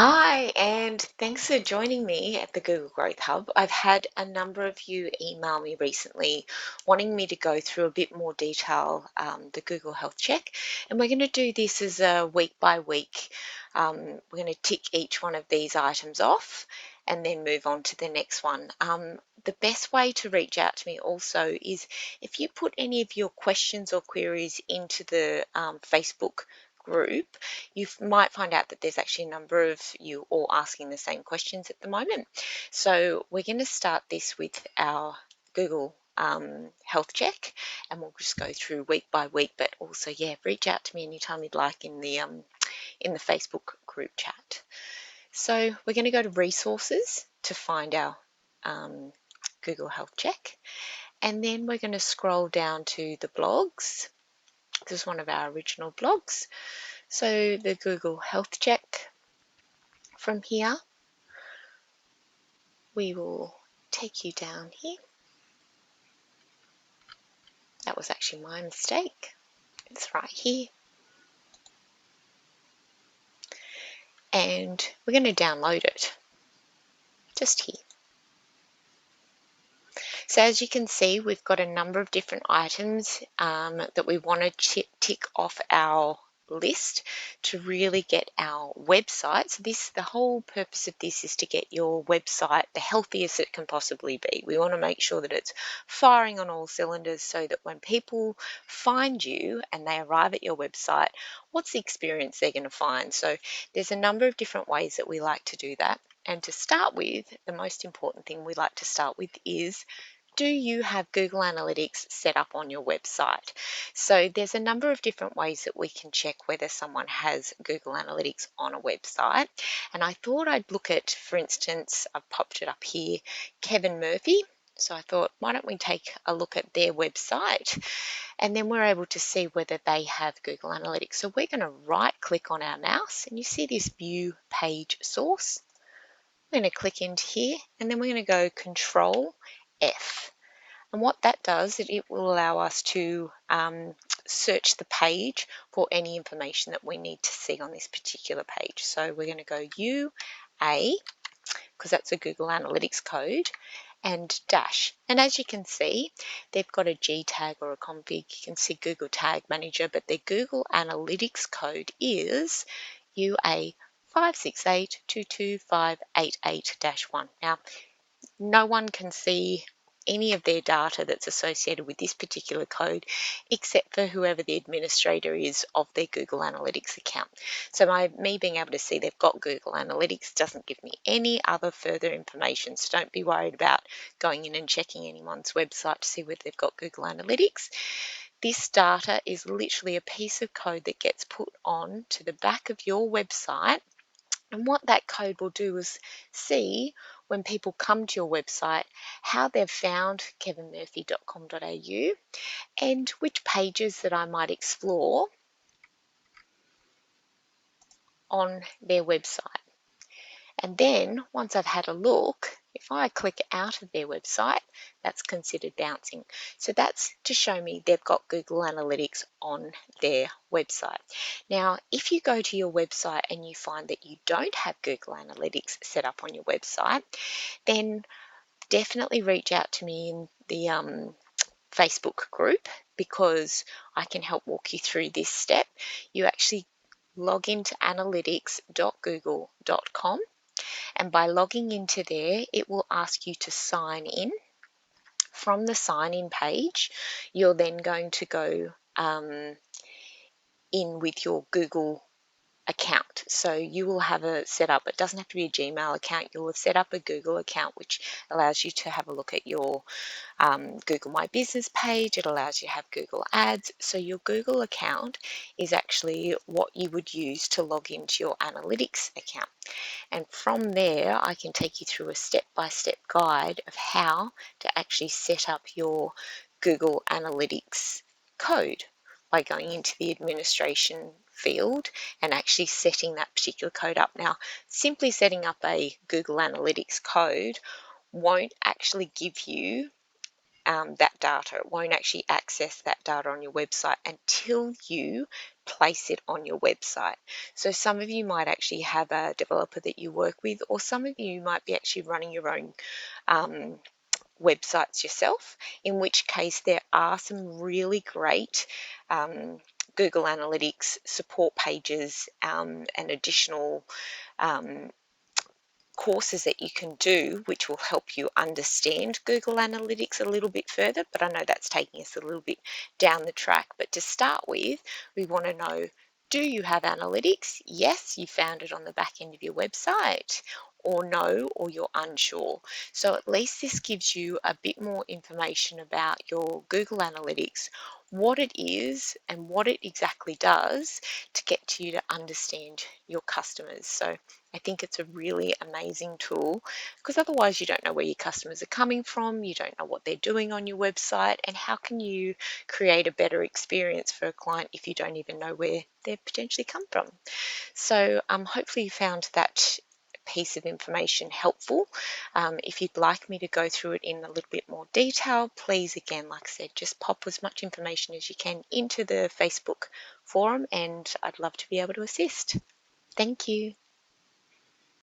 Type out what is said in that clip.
Hi, and thanks for joining me at the Google Growth Hub. I've had a number of you email me recently wanting me to go through a bit more detail the Google Health Check, and we're going to do this as a week by week. We're going to tick each one of these items off and then move on to the next one. The best way to reach out to me also is if you put any of your questions or queries into the Facebook group, you might find out that there's actually a number of you all asking the same questions at the moment. So we're going to start this with our Google health check, and we'll just go through week by week. But also, yeah, reach out to me anytime you'd like in the Facebook group chat. So we're going to go to resources to find our Google health check, and then we're going to scroll down to the blogs. This is one of our original blogs. So the Google Health Check. From here, we will take you down here. That was actually my mistake. It's right here. And we're going to download it just here. So as you can see, we've got a number of different items that we want to tick off our list to really get our website. So the whole purpose of this is to get your website the healthiest it can possibly be. We want to make sure that it's firing on all cylinders so that when people find you and they arrive at your website, what's the experience they're going to find? So there's a number of different ways that we like to do that. And to start with, the most important thing we like to start with is, do you have Google Analytics set up on your website? So there's a number of different ways that we can check whether someone has Google Analytics on a website. And I thought I'd look at, for instance, I've popped it up here, Kevin Murphy. So I thought, why don't we take a look at their website? And then we're able to see whether they have Google Analytics. So we're going to right click on our mouse, and you see this view page source. We're going to click into here, and then we're going to go Control F. And what that does, it will allow us to search the page for any information that we need to see on this particular page. So we're going to go UA, because that's a Google Analytics code, and dash. And as you can see, they've got a G tag or a config. You can see Google Tag Manager, but their Google Analytics code is UA 5682258-1. Now, no one can see any of their data that's associated with this particular code except for whoever the administrator is of their Google Analytics account. So me being able to see they've got Google Analytics doesn't give me any other further information. So don't be worried about going in and checking anyone's website to see whether they've got Google Analytics. This data is literally a piece of code that gets put on to the back of your website. And what that code will do is see when people come to your website how they've found kevinmurphy.com.au and which pages that I might explore on their website. And then once I've had a look, if I click out of their website, that's considered bouncing. So that's to show me they've got Google Analytics on their website. Now, if you go to your website and you find that you don't have Google Analytics set up on your website, then definitely reach out to me in the Facebook group, because I can help walk you through this step. You actually log into analytics.google.com, and by logging into there, it will ask you to sign in. From the sign in page, you're then going to go in with your Google account. So you will have a setup. It doesn't have to be a Gmail account. You'll have set up a Google account, which allows you to have a look at your Google My Business page. It allows you to have Google Ads. So your Google account is actually what you would use to log into your analytics account. And from there, I can take you through a step-by-step guide of how to actually set up your Google Analytics code by going into the administration field and actually setting that particular code up. Now, simply setting up a Google Analytics code won't actually give you that data. It won't actually access that data on your website until you place it on your website. So some of you might actually have a developer that you work with, or some of you might be actually running your own websites yourself, in which case there are some really great Google Analytics support pages and additional courses that you can do which will help you understand Google Analytics a little bit further, but I know that's taking us a little bit down the track. But to start with, we want to know, do you have analytics? Yes, you found it on the back end of your website, or no, or you're unsure. So at least this gives you a bit more information about your Google Analytics, what it is and what it exactly does to get you to understand your customers. So I think it's a really amazing tool, because otherwise you don't know where your customers are coming from, you don't know what they're doing on your website, and how can you create a better experience for a client if you don't even know where they've potentially come from. So hopefully you found that piece of information helpful. If you'd like me to go through it in a little bit more detail, please, again, like I said, just pop as much information as you can into the Facebook forum, and I'd love to be able to assist. Thank you.